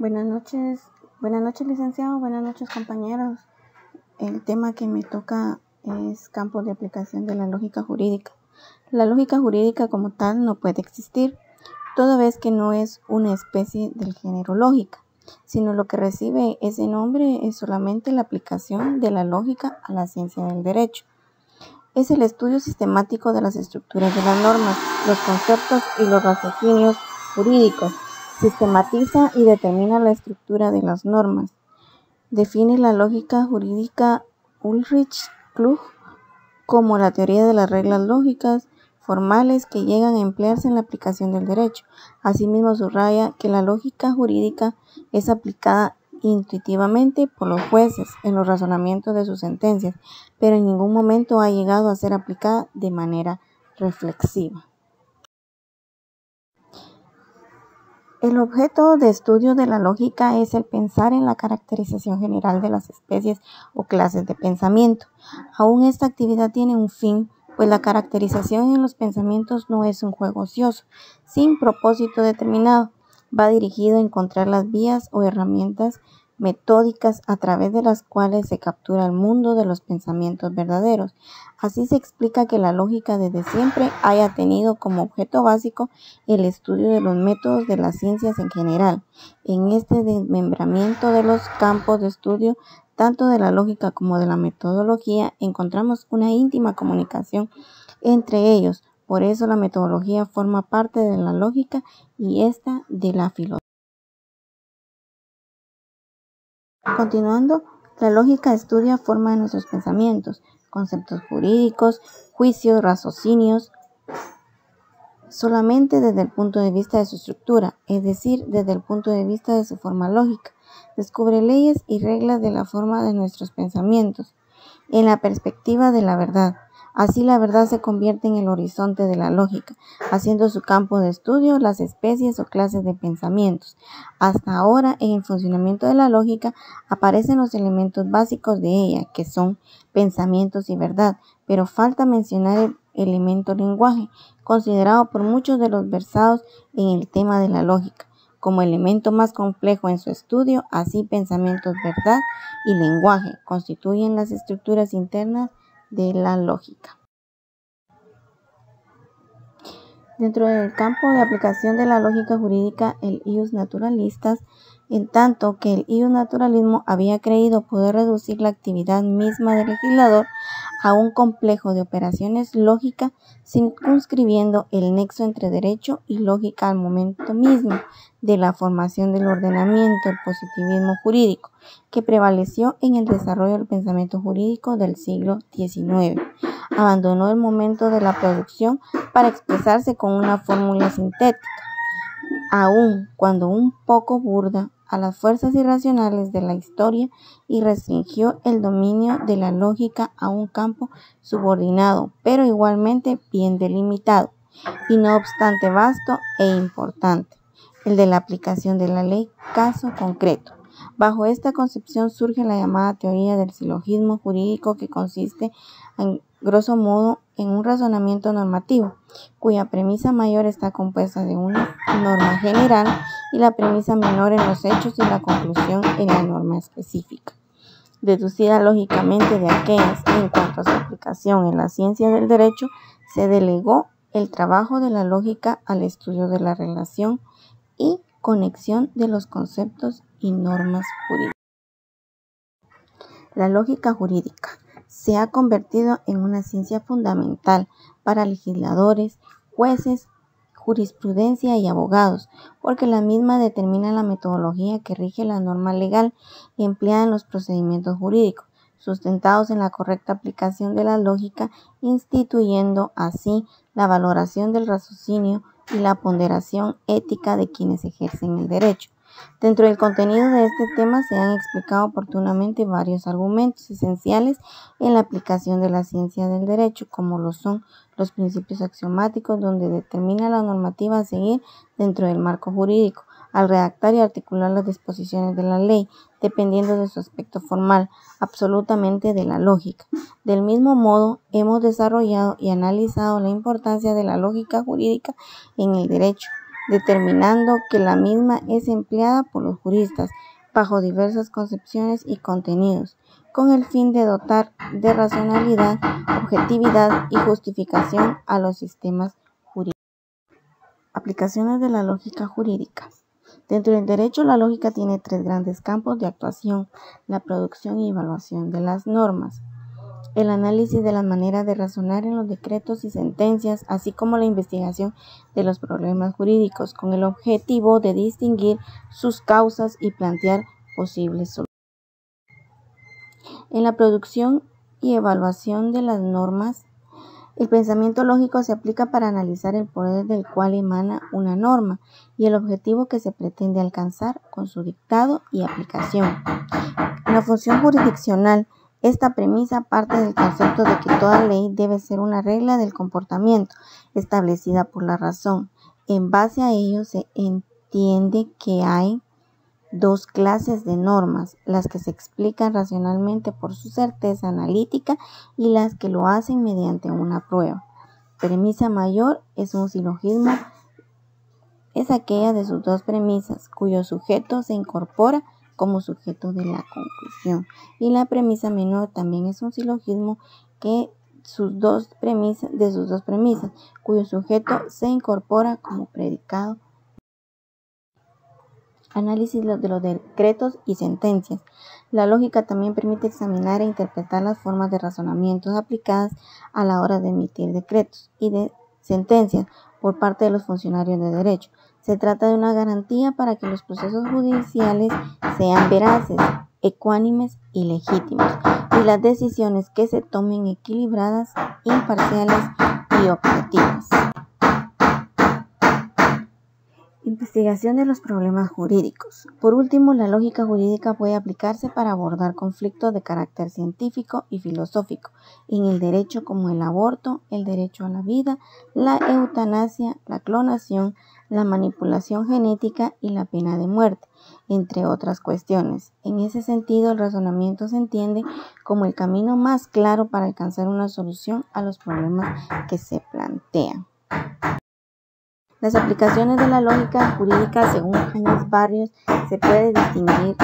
Buenas noches licenciado, buenas noches compañeros. El tema que me toca es campo de aplicación de la lógica jurídica. La lógica jurídica como tal no puede existir, toda vez que no es una especie del género lógica, sino lo que recibe ese nombre es solamente la aplicación de la lógica a la ciencia del derecho. Es el estudio sistemático de las estructuras de las normas, los conceptos y los raciocinios jurídicos. Sistematiza y determina la estructura de las normas. Define la lógica jurídica Ulrich Klug como la teoría de las reglas lógicas formales que llegan a emplearse en la aplicación del derecho. Asimismo, subraya que la lógica jurídica es aplicada intuitivamente por los jueces en los razonamientos de sus sentencias, pero en ningún momento ha llegado a ser aplicada de manera reflexiva. El objeto de estudio de la lógica es el pensar en la caracterización general de las especies o clases de pensamiento. Aún esta actividad tiene un fin, pues la caracterización en los pensamientos no es un juego ocioso, sin propósito determinado. Va dirigido a encontrar las vías o herramientas metódicas a través de las cuales se captura el mundo de los pensamientos verdaderos. Así se explica que la lógica desde siempre haya tenido como objeto básico el estudio de los métodos de las ciencias en general. En este desmembramiento de los campos de estudio, tanto de la lógica como de la metodología, encontramos una íntima comunicación entre ellos. Por eso la metodología forma parte de la lógica y esta de la filosofía. Continuando, la lógica estudia forma de nuestros pensamientos, conceptos jurídicos, juicios, raciocinios, solamente desde el punto de vista de su estructura, es decir, desde el punto de vista de su forma lógica. Descubre leyes y reglas de la forma de nuestros pensamientos, en la perspectiva de la verdad. Así la verdad se convierte en el horizonte de la lógica, haciendo su campo de estudio las especies o clases de pensamientos. Hasta ahora, en el funcionamiento de la lógica, aparecen los elementos básicos de ella, que son pensamientos y verdad, pero falta mencionar el elemento lenguaje, considerado por muchos de los versados en el tema de la lógica como elemento más complejo en su estudio. Así pensamientos, verdad y lenguaje constituyen las estructuras internas de la lógica. Dentro del campo de aplicación de la lógica jurídica, el ius naturalistas, en tanto que el ius naturalismo había creído poder reducir la actividad misma del legislador a un complejo de operaciones lógicas, circunscribiendo el nexo entre derecho y lógica al momento mismo de la formación del ordenamiento, el positivismo jurídico, que prevaleció en el desarrollo del pensamiento jurídico del siglo XIX. Abandonó el momento de la producción para expresarse con una fórmula sintética, aun cuando un poco burda, a las fuerzas irracionales de la historia y restringió el dominio de la lógica a un campo subordinado, pero igualmente bien delimitado, y no obstante vasto e importante, el de la aplicación de la ley caso concreto. Bajo esta concepción surge la llamada teoría del silogismo jurídico, que consiste en grosso modo en un razonamiento normativo, cuya premisa mayor está compuesta de una norma general y la premisa menor en los hechos y la conclusión en la norma específica, deducida lógicamente de aquellas. En cuanto a su aplicación en la ciencia del derecho, se delegó el trabajo de la lógica al estudio de la relación y conexión de los conceptos y normas jurídicas. La lógica jurídica se ha convertido en una ciencia fundamental para legisladores, jueces, jurisprudencia y abogados, porque la misma determina la metodología que rige la norma legal empleada en los procedimientos jurídicos, sustentados en la correcta aplicación de la lógica, instituyendo así la valoración del raciocinio y la ponderación ética de quienes ejercen el derecho. Dentro del contenido de este tema se han explicado oportunamente varios argumentos esenciales en la aplicación de la ciencia del derecho, como lo son los principios axiomáticos, donde determina la normativa a seguir dentro del marco jurídico, al redactar y articular las disposiciones de la ley, dependiendo de su aspecto formal, absolutamente de la lógica. Del mismo modo, hemos desarrollado y analizado la importancia de la lógica jurídica en el derecho, determinando que la misma es empleada por los juristas bajo diversas concepciones y contenidos, con el fin de dotar de racionalidad, objetividad y justificación a los sistemas jurídicos. Aplicaciones de la lógica jurídica. Dentro del derecho, la lógica tiene tres grandes campos de actuación: la producción y evaluación de las normas, el análisis de las maneras de razonar en los decretos y sentencias, así como la investigación de los problemas jurídicos, con el objetivo de distinguir sus causas y plantear posibles soluciones. En la producción y evaluación de las normas, el pensamiento lógico se aplica para analizar el poder del cual emana una norma y el objetivo que se pretende alcanzar con su dictado y aplicación. En la función jurisdiccional, esta premisa parte del concepto de que toda ley debe ser una regla del comportamiento establecida por la razón. En base a ello se entiende que hay dos clases de normas: las que se explican racionalmente por su certeza analítica y las que lo hacen mediante una prueba. Premisa mayor es un silogismo, es aquella de sus dos premisas cuyo sujeto se incorpora como sujeto de la conclusión, y la premisa menor también es un silogismo que sus dos premisas, cuyo sujeto se incorpora como predicado. Análisis de los decretos y sentencias. La lógica también permite examinar e interpretar las formas de razonamientos aplicadas a la hora de emitir decretos y de sentencias por parte de los funcionarios de derecho. Se trata de una garantía para que los procesos judiciales sean veraces, ecuánimes y legítimos, y las decisiones que se tomen equilibradas, imparciales y objetivas. Investigación de los problemas jurídicos. Por último, la lógica jurídica puede aplicarse para abordar conflictos de carácter científico y filosófico en el derecho, como el aborto, el derecho a la vida, la eutanasia, la clonación, la manipulación genética y la pena de muerte, entre otras cuestiones. En ese sentido, el razonamiento se entiende como el camino más claro para alcanzar una solución a los problemas que se plantean. Las aplicaciones de la lógica jurídica, según James Barrios, se puede distinguir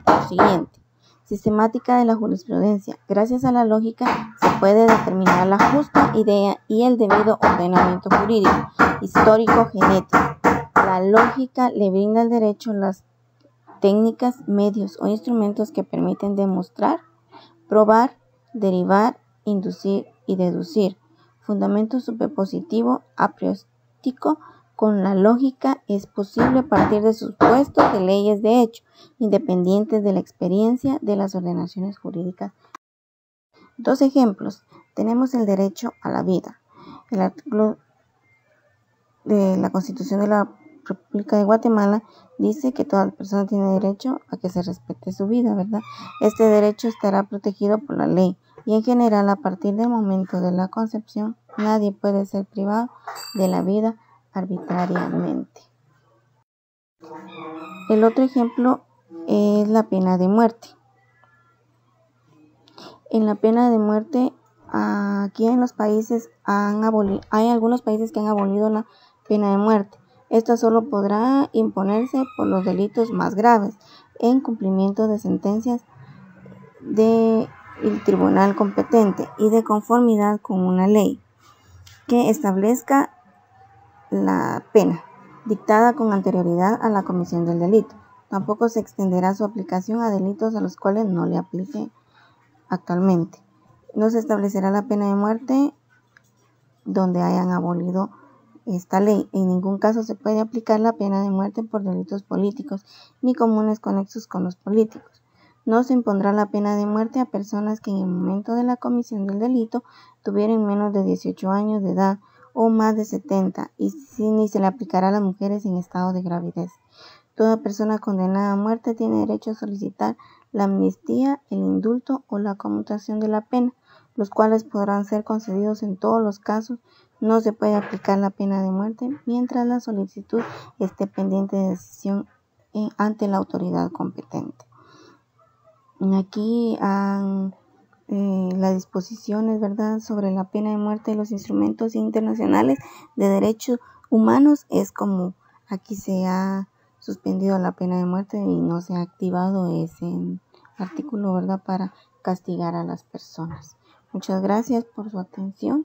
por lo siguiente. Sistemática de la jurisprudencia. Gracias a la lógica se puede determinar la justa idea y el debido ordenamiento jurídico, histórico, genético. La lógica le brinda al derecho las técnicas, medios o instrumentos que permiten demostrar, probar, derivar, inducir y deducir. Fundamento superpositivo aprióstico. Con la lógica es posible partir de supuestos de leyes de hecho, independientes de la experiencia de las ordenaciones jurídicas. Dos ejemplos. Tenemos el derecho a la vida. El artículo de la Constitución de la República de Guatemala dice que toda persona tiene derecho a que se respete su vida, ¿verdad? Este derecho estará protegido por la ley y en general a partir del momento de la concepción nadie puede ser privado de la vida arbitrariamente. El otro ejemplo es la pena de muerte. En la pena de muerte, aquí en los países hay algunos países que han abolido la pena de muerte. Esta solo podrá imponerse por los delitos más graves, en cumplimiento de sentencias del tribunal competente y de conformidad con una ley que establezca la pena, dictada con anterioridad a la comisión del delito. Tampoco se extenderá su aplicación a delitos a los cuales no le aplique actualmente. No se establecerá la pena de muerte donde hayan abolido esta ley. En ningún caso se puede aplicar la pena de muerte por delitos políticos ni comunes conexos con los políticos. No se impondrá la pena de muerte a personas que en el momento de la comisión del delito tuvieran menos de 18 años de edad o más de 70, y ni se le aplicará a las mujeres en estado de gravidez. Toda persona condenada a muerte tiene derecho a solicitar la amnistía, el indulto o la conmutación de la pena, los cuales podrán ser concedidos en todos los casos. No se puede aplicar la pena de muerte mientras la solicitud esté pendiente de decisión ante la autoridad competente. Aquí las disposiciones, ¿verdad?, sobre la pena de muerte y los instrumentos internacionales de derechos humanos es como aquí se ha suspendido la pena de muerte y no se ha activado ese artículo, ¿verdad?, para castigar a las personas. Muchas gracias por su atención.